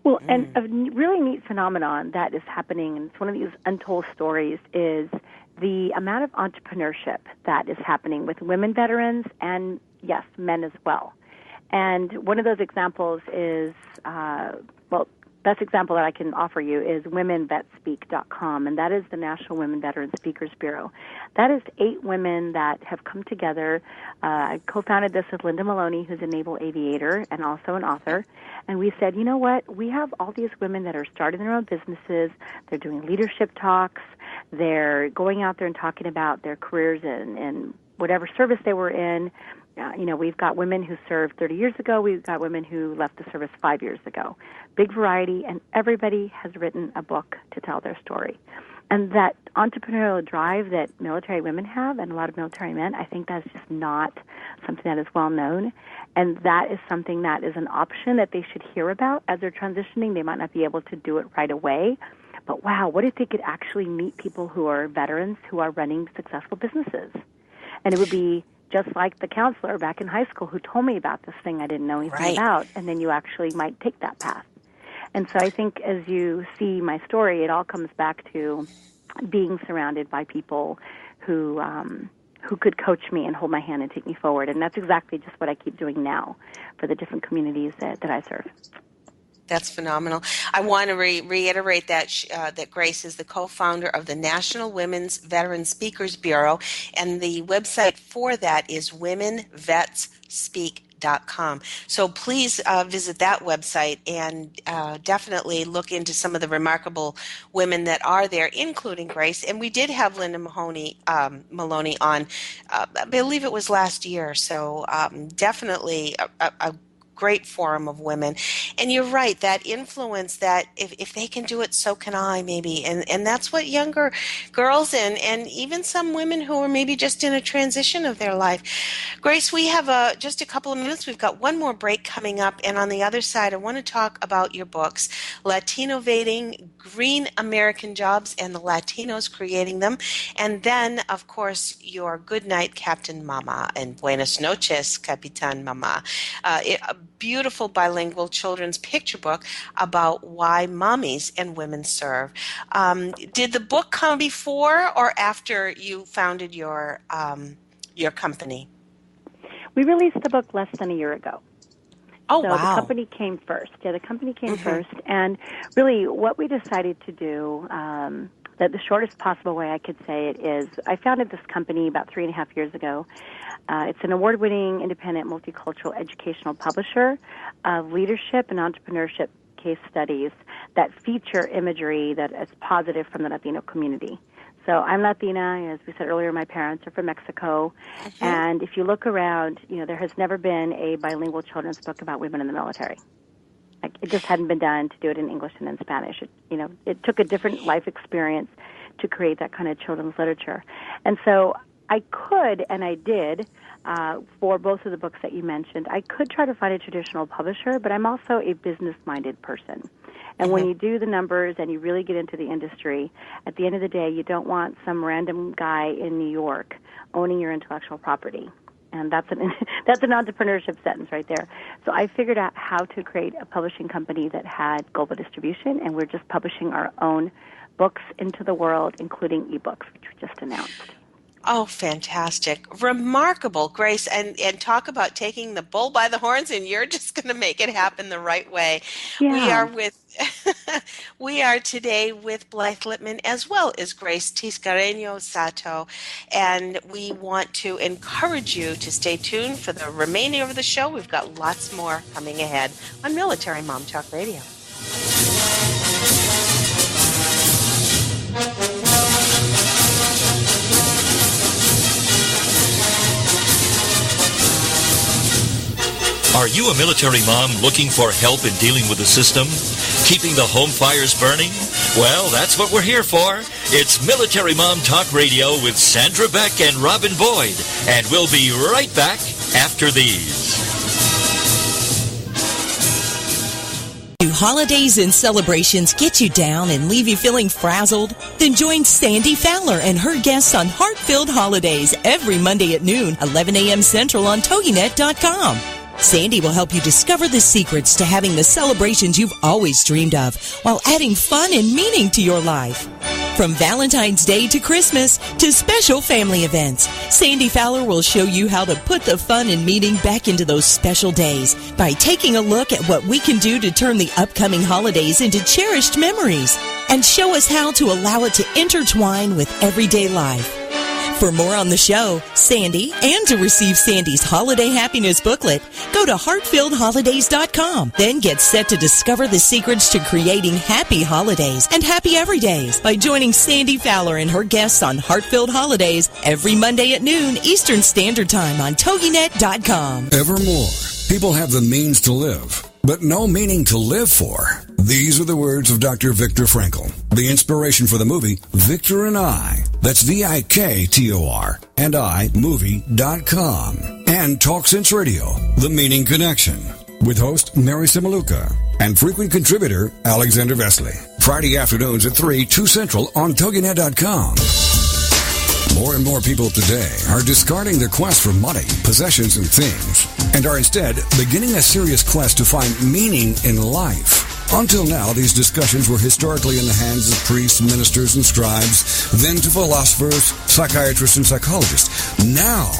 Well, and a really neat phenomenon that is happening, and it's one of these untold stories, is the amount of entrepreneurship that is happening with women veterans and, yes, men as well. And one of those examples is, best example that I can offer you is womenvetspeak.com, and that is the National Women Veteran Speakers Bureau. That is 8 women that have come together. I co-founded this with Linda Maloney, who's a naval aviator and also an author, and we said, you know what, we have all these women that are starting their own businesses, they're doing leadership talks, they're going out there and talking about their careers and whatever service they were in. We've got women who served 30 years ago. We've got women who left the service 5 years ago. Big variety, and everybody has written a book to tell their story. And that entrepreneurial drive that military women have, and a lot of military men, I think that's just not something that is well known. And that is something that is an option that they should hear about as they're transitioning. They might not be able to do it right away. But wow, what if they could actually meet people who are veterans who are running successful businesses? And it would be just like the counselor back in high school who told me about this thing I didn't know anything about, and then you actually might take that path. And so I think as you see my story, it all comes back to being surrounded by people who could coach me and hold my hand and take me forward. And that's exactly just what I keep doing now for the different communities that I serve. That's phenomenal. I want to reiterate that that Grace is the co-founder of the National Women's Veteran Speakers Bureau, and the website for that is womenvetspeak.com. So please visit that website and definitely look into some of the remarkable women that are there, including Grace. And we did have Linda Maloney on, I believe it was last year. So definitely a great forum of women. And you're right, that influence that if they can do it, so can I, maybe. And that's what younger girls and even some women who are maybe just in a transition of their life. Grace, we have just a couple of minutes. We've got one more break coming up. And on the other side, I want to talk about your books, Latino-vating, Green American Jobs, and the Latinos Creating Them. And then, of course, your Good Night, Captain Mama, and Buenas noches, Capitan Mama. A beautiful bilingual children's picture book about why mommies and women serve. Did the book come before or after you founded your company? We released the book less than a year ago. Oh, so wow. The company came first. Yeah, the company came first. And really what we decided to do, that the shortest possible way I could say it is, I founded this company about 3.5 years ago. It's an award-winning, independent, multicultural educational publisher of leadership and entrepreneurship case studies that feature imagery that is positive from the Latino community. So I'm Latina. As we said earlier, my parents are from Mexico. And if you look around, there has never been a bilingual children's book about women in the military. Like, it just hadn't been done to do it in English and in Spanish. It took a different life experience to create that kind of children's literature. And so I could, and I did, for both of the books that you mentioned, I could try to find a traditional publisher, but I'm also a business-minded person. And when you do the numbers and you really get into the industry, at the end of the day, you don't want some random guy in New York owning your intellectual property. And that's an entrepreneurship sentence right there. So I figured out how to create a publishing company that had global distribution, and we're just publishing our own books into the world, including ebooks, which we just announced. Oh, fantastic. Remarkable, Grace. And talk about taking the bull by the horns, and you're just going to make it happen the right way. Yeah. We are today with Blythe Lippman as well as Grace Tiscareño-Sato, and we want to encourage you to stay tuned for the remaining of the show. We've got lots more coming ahead on Military Mom Talk Radio. Are you a military mom looking for help in dealing with the system? Keeping the home fires burning? Well, that's what we're here for. It's Military Mom Talk Radio with Sandra Beck and Robin Boyd. And we'll be right back after these. Do holidays and celebrations get you down and leave you feeling frazzled? Then join Sandy Fowler and her guests on Heart-Filled Holidays every Monday at noon, 11 a.m. Central on TogiNet.com. Sandy will help you discover the secrets to having the celebrations you've always dreamed of while adding fun and meaning to your life. From Valentine's Day to Christmas to special family events, Sandy Fowler will show you how to put the fun and meaning back into those special days by taking a look at what we can do to turn the upcoming holidays into cherished memories and show us how to allow it to intertwine with everyday life. For more on the show, Sandy, and to receive Sandy's Holiday Happiness booklet, go to heartfilledholidays.com. Then get set to discover the secrets to creating happy holidays and happy everydays by joining Sandy Fowler and her guests on Heartfilled Holidays every Monday at noon Eastern Standard Time on TogiNet.com. Evermore, people have the means to live, but no meaning to live for. These are the words of Dr. Viktor Frankl, the inspiration for the movie Victor and I. That's VIKTOR and I, movie.com. And Talk Sense Radio, The Meaning Connection, with host Mary Simaluka and frequent contributor Alexander Vesley. Friday afternoons at 3, 2 Central on TogiNet.com. More and more people today are discarding their quest for money, possessions, and things, and are instead beginning a serious quest to find meaning in life. Until now, these discussions were historically in the hands of priests, ministers, and scribes, then to philosophers, psychiatrists, and psychologists. Now,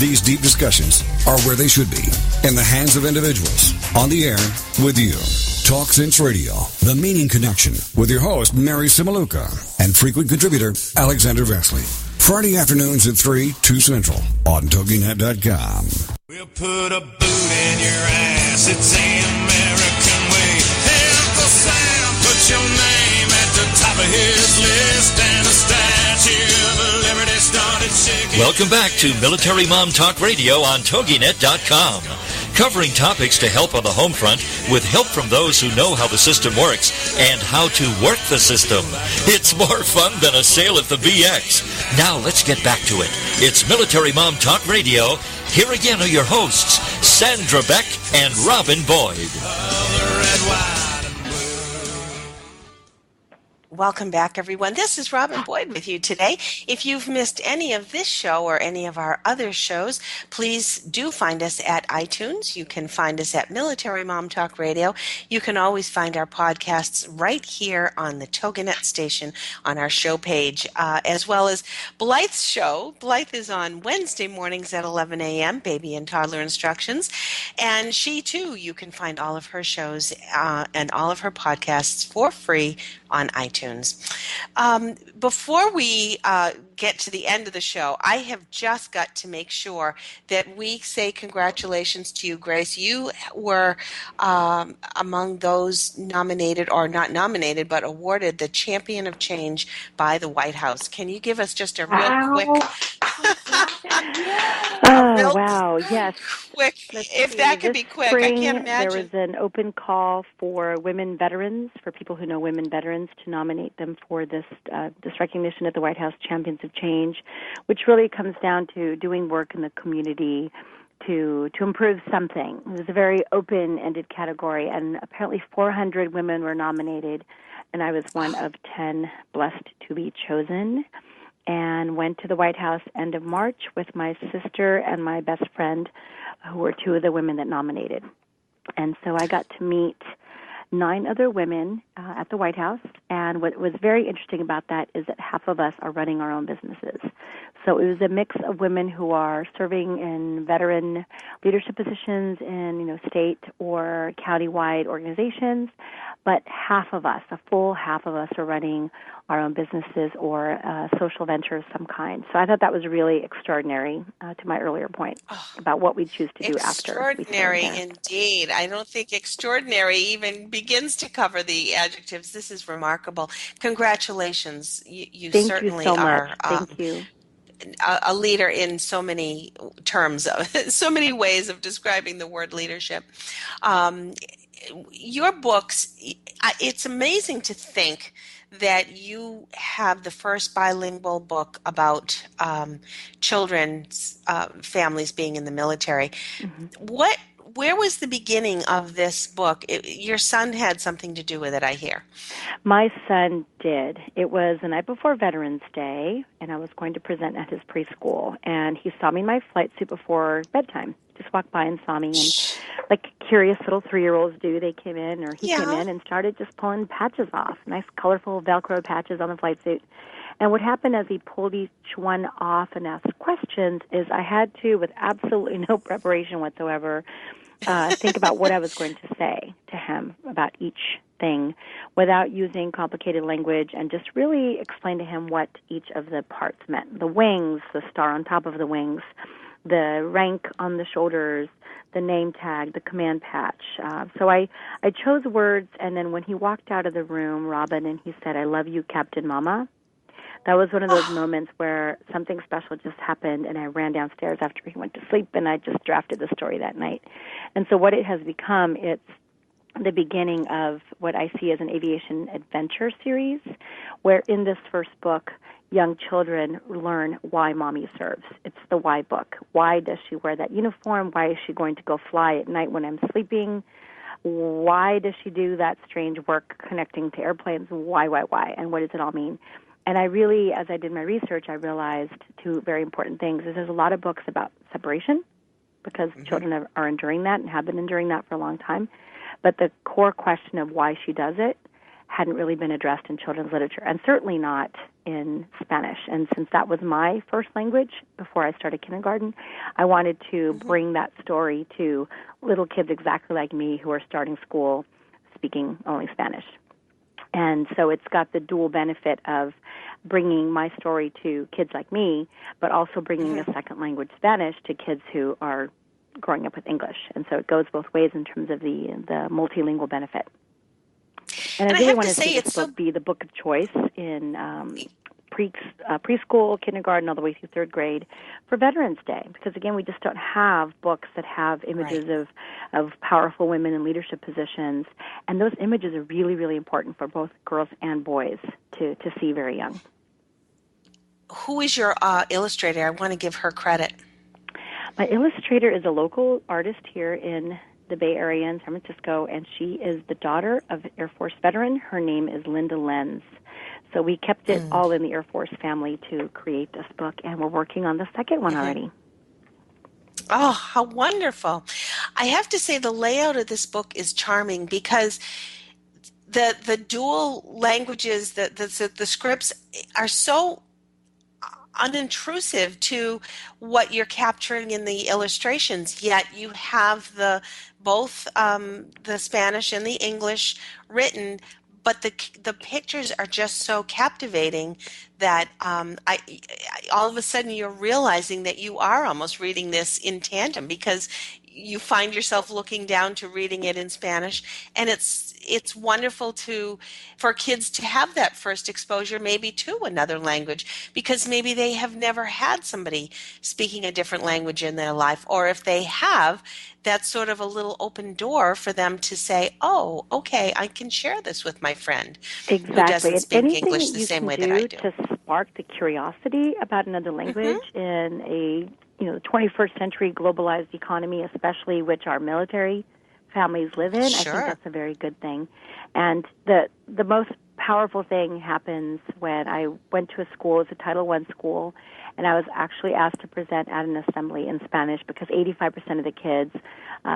these deep discussions are where they should be, in the hands of individuals, on the air with you. Talk Sense Radio, The Meaning Connection, with your host, Mary Simaluka, and frequent contributor, Alexander Vesley. Friday afternoons at 3, 2 Central on TogiNet.com. We'll put a boot in your ass, it's the American way. Hey, Uncle Sam, put your name at the top of his list, and the Statue of Liberty started shaking. Welcome back to Military Mom Talk Radio on TogiNet.com. Covering topics to help on the home front with help from those who know how the system works and how to work the system. It's more fun than a sail at the BX. Now let's get back to it. It's Military Mom Talk Radio. Here again are your hosts, Sandra Beck and Robin Boyd. Welcome back, everyone. This is Robin Boyd with you today. If you've missed any of this show or any of our other shows, please do find us at iTunes. You can find us at Military Mom Talk Radio. You can always find our podcasts right here on the TogiNet station on our show page, as well as Blythe's show. Blythe is on Wednesday mornings at 11 a.m., baby and toddler instructions. And she, too, you can find all of her shows and all of her podcasts for free on iTunes. Before we get to the end of the show, I have just got to make sure that we say congratulations to you, Grace. You were among those nominated, or not nominated, but awarded the Champion of Change by the White House. Can you give us just a real quick... Wow, yes. Quick, if that could be quick, spring, I can't imagine. There was an open call for women veterans, for people who know women veterans, to nominate them for this recognition at the White House Champions of Change, which really comes down to doing work in the community to improve something. It was a very open-ended category, and apparently 400 women were nominated, and I was one of 10 blessed to be chosen, and went to the White House end of March with my sister and my best friend, who were two of the women that nominated. And so I got to meet 9 other women at the White House, and what was very interesting about that is that half of us are running our own businesses. So it was a mix of women who are serving in veteran leadership positions in, state or county-wide organizations, but half of us, a full half of us, are running our own businesses or social ventures of some kind. So I thought that was really extraordinary, to my earlier point about what we choose to do after. Extraordinary indeed. I don't think extraordinary even begins to cover the adjectives. This is remarkable. Congratulations. You certainly so are. Thank you. A leader in so many terms, so many ways of describing the word leadership. Your books, it's amazing to think that you have the first bilingual book about children's families being in the military. Mm-hmm. where was the beginning of this book? Your son had something to do with it, I hear. My son did. It was the night before Veterans Day, and I was going to present at his preschool, and he saw me in my flight suit before bedtime. Just walked by and saw me, and like curious little 3-year-olds do, they came in, or he came in and started just pulling patches off, nice colorful Velcro patches on the flight suit. And what happened as he pulled each one off and asked questions is I had to, with absolutely no preparation whatsoever, think about what I was going to say to him about each thing without using complicated language, and just really explain to him what each of the parts meant. The wings, the star on top of the wings, the rank on the shoulders, the name tag, the command patch. So I chose words, and then when he walked out of the room, Robin, and he said, "I love you, Captain Mama," that was one of those moments where something special just happened, and I ran downstairs after he went to sleep, and I just drafted the story that night. And so what it has become, it's the beginning of what I see as an aviation adventure series, where in this first book, young children learn why Mommy serves. It's the why book. Why does she wear that uniform? Why is she going to go fly at night when I'm sleeping? Why does she do that strange work connecting to airplanes? Why? And what does it all mean? And I really, as I did my research, I realized two very important things. There's a lot of books about separation, because children are enduring that and have been enduring that for a long time. But the core question of why she does it hadn't really been addressed in children's literature, and certainly not in Spanish. And since that was my first language before I started kindergarten, I wanted to bring that story to little kids exactly like me who are starting school speaking only Spanish. And so it's got the dual benefit of bringing my story to kids like me, but also bringing a second language, Spanish, to kids who are growing up with English. And so it goes both ways in terms of the multilingual benefit. And I really want to see this book be the book of choice in preschool, kindergarten, all the way through third grade for Veterans Day. Because, again, we just don't have books that have images of powerful women in leadership positions. And those images are really, really important for both girls and boys to see very young. Who is your illustrator? I want to give her credit. My illustrator is a local artist here in the Bay Area in San Francisco, and she is the daughter of an Air Force veteran. Her name is Linda Lenz. So we kept it all in the Air Force family to create this book, and we're working on the second one already. Oh, how wonderful. I have to say the layout of this book is charming, because the dual languages, the scripts are so unintrusive to what you're capturing in the illustrations, yet you have both the Spanish and the English written, but the pictures are just so captivating that all of a sudden you're realizing that you are almost reading this in tandem, because you find yourself looking down to reading it in Spanish, and it's wonderful for kids to have that first exposure maybe to another language, because maybe they have never had somebody speaking a different language in their life, or if they have, that's sort of a little open door for them to say, oh, okay, I can share this with my friend who doesn't speak English the same way that I do. To spark the curiosity about another language in a the 21st century globalized economy, especially which our military families live in, I think that's a very good thing. And the most powerful thing happens when I went to a school, it's a Title I school, and I was actually asked to present at an assembly in Spanish, because 85% of the kids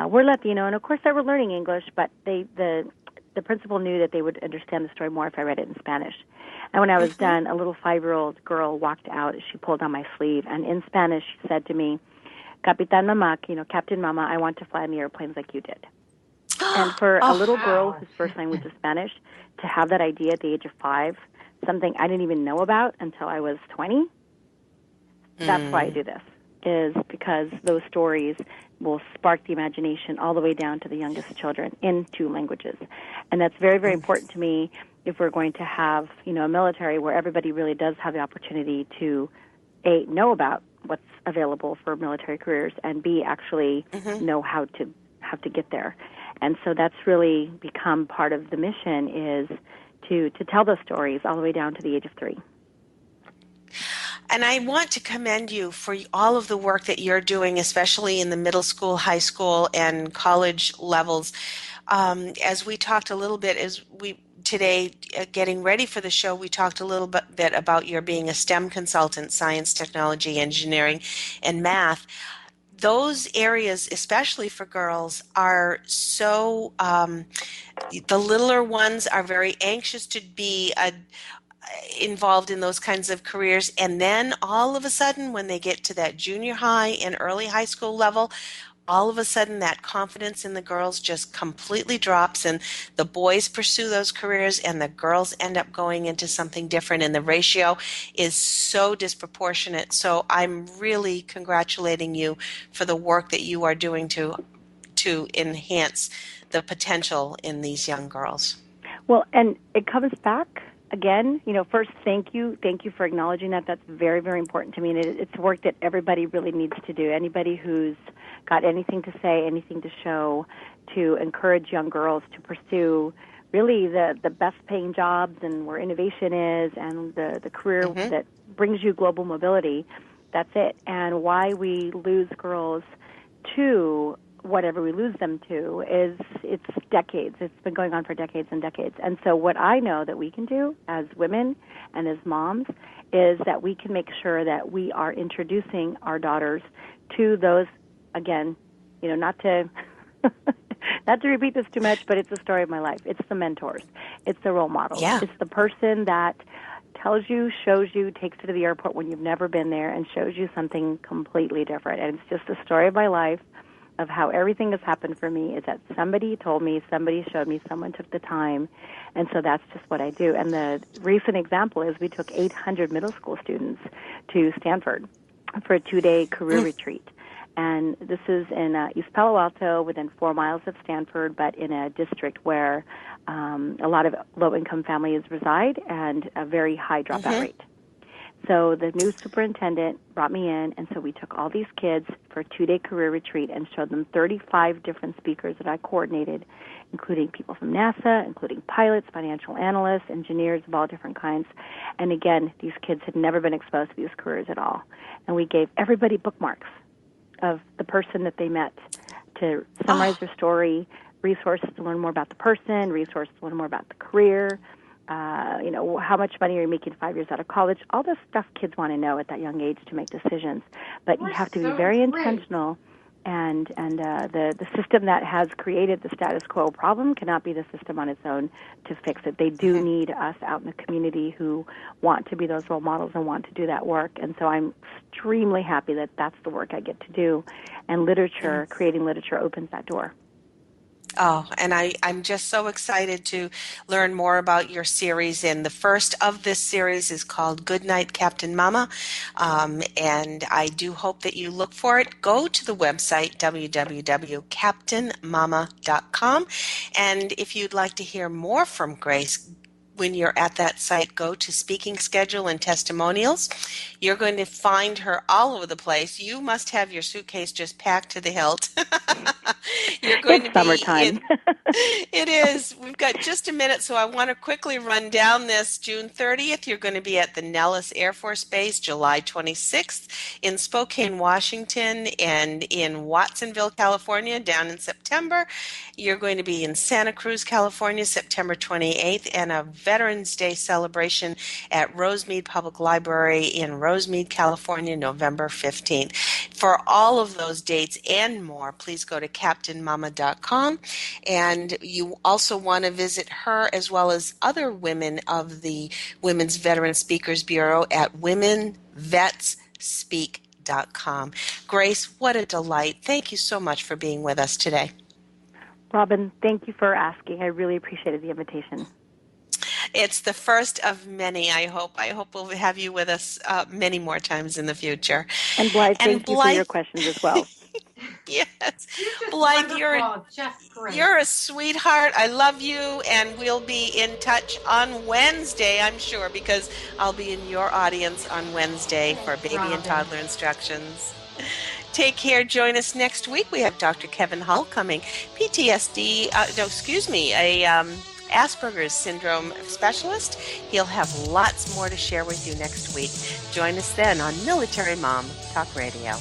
were Latino, and of course they were learning English, but the principal knew that they would understand the story more if I read it in Spanish. And when I was done, a little 5-year-old girl walked out. She pulled on my sleeve, and in Spanish she said to me, "Capitan Mama, Captain Mama, I want to fly in the airplanes like you did." And for a little girl whose first language is Spanish to have that idea at the age of 5, something I didn't even know about until I was 20, that's why I do this, is because those stories will spark the imagination all the way down to the youngest children in 2 languages. And that's very, very important to me if we're going to have, a military where everybody really does have the opportunity to, A, know about what's available for military careers, and B, actually know how to get there. And so that's really become part of the mission, is to tell those stories all the way down to the age of 3. And I want to commend you for all of the work that you're doing, especially in the middle school, high school, and college levels. As we talked a little bit, today, getting ready for the show, we talked a little bit about your being a STEM consultant, science, technology, engineering, and math. Those areas, especially for girls, are so, the littler ones are very anxious to be involved in those kinds of careers. And then all of a sudden, when they get to that junior high and early high school level, all of a sudden that confidence in the girls just completely drops, and the boys pursue those careers and the girls end up going into something different, and the ratio is so disproportionate. So I'm really congratulating you for the work that you are doing to enhance the potential in these young girls. Well, and it comes back again, first, thank you for acknowledging that. That's very, very important to me, and it's work that everybody really needs to do. Anybody who's got anything to say, anything to show, to encourage young girls to pursue really the best paying jobs and where innovation is, and the career that brings you global mobility. That's it. And why we lose girls to whatever we lose them to is it's decades. It's been going on for decades and decades. And so what I know that we can do as women and as moms is that we can make sure that we are introducing our daughters to those, again, not to not to repeat this too much, but it's the story of my life. It's the mentors. It's the role models. Yeah. It's the person that tells you, shows you, takes you to the airport when you've never been there, and shows you something completely different. And it's just the story of my life, of how everything has happened for me, is that somebody told me, somebody showed me, someone took the time, and so that's just what I do. And the recent example is we took 800 middle school students to Stanford for a 2-day career retreat. And this is in East Palo Alto, within 4 miles of Stanford, but in a district where a lot of low-income families reside and a very high dropout rate. So the new superintendent brought me in, and so we took all these kids for a 2-day career retreat and showed them 35 different speakers that I coordinated, including people from NASA, including pilots, financial analysts, engineers of all different kinds. And again, these kids had never been exposed to these careers at all. And we gave everybody bookmarks of the person that they met to summarize their story, resources to learn more about the person, resources to learn more about the career, how much money are you making 5 years out of college, all the stuff kids want to know at that young age to make decisions. But you have to be very intentional, and the system that has created the status quo problem cannot be the system on its own to fix it. They do need us out in the community who want to be those role models and want to do that work. And so I'm extremely happy that that's the work I get to do. And literature, creating literature, opens that door. Oh, and I'm just so excited to learn more about your series. And the first of this series is called Good Night, Captain Mama. And I do hope that you look for it. Go to the website, www.captainmama.com. And if you'd like to hear more from Grace, when you're at that site, go to speaking schedule and testimonials. You're going to find her all over the place. You must have your suitcase just packed to the hilt. You're going it's summertime. It is. We've got just a minute, so I want to quickly run down this. June 30th, you're going to be at the Nellis Air Force Base. July 26th, in Spokane, Washington, and in Watsonville, California, down in September. You're going to be in Santa Cruz, California, September 28th, and a Veterans Day celebration at Rosemead Public Library in Rosemead, California, November 15th. For all of those dates and more, please go to CaptainMama.com. And you also want to visit her as well as other women of the Women's Veteran Speakers Bureau at WomenVetsSpeak.com. Grace, what a delight. Thank you so much for being with us today. Robin, thank you for asking. I really appreciated the invitation. It's the first of many, I hope. I hope we'll have you with us many more times in the future. And Blythe, thank you for your questions as well. Yes. Blythe, you're a sweetheart. I love you, and we'll be in touch on Wednesday, I'm sure, because I'll be in your audience on Wednesday for baby and toddler instructions. Take care. Join us next week. We have Dr. Kevin Hull coming. PTSD, Asperger's syndrome specialist. He'll have lots more to share with you next week. Join us then on Military Mom Talk Radio.